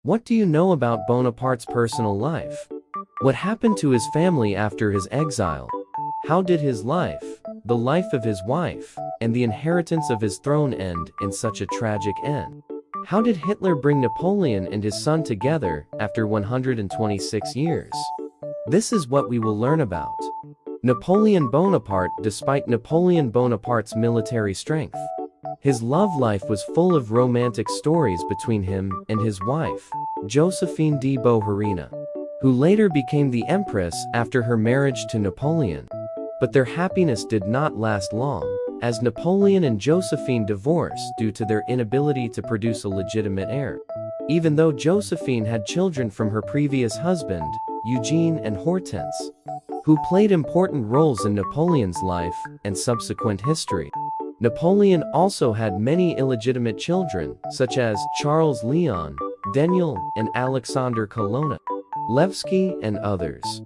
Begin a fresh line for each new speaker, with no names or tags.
What do you know about Bonaparte's personal life? What happened to his family after his exile? How did his life, the life of his wife, and the inheritance of his throne end in such a tragic end? How did Hitler bring Napoleon and his son together after 126 years? This is what we will learn about. Napoleon Bonaparte. Despite Napoleon Bonaparte's military strength, his love life was full of romantic stories between him and his wife, Josephine de Beauharnais, who later became the Empress after her marriage to Napoleon. But their happiness did not last long, as Napoleon and Josephine divorced due to their inability to produce a legitimate heir. Even though Josephine had children from her previous husband, Eugene and Hortense, who played important roles in Napoleon's life and subsequent history. Napoleon also had many illegitimate children, such as Charles Leon, Daniel, and Alexander Colonna, Levski, and others.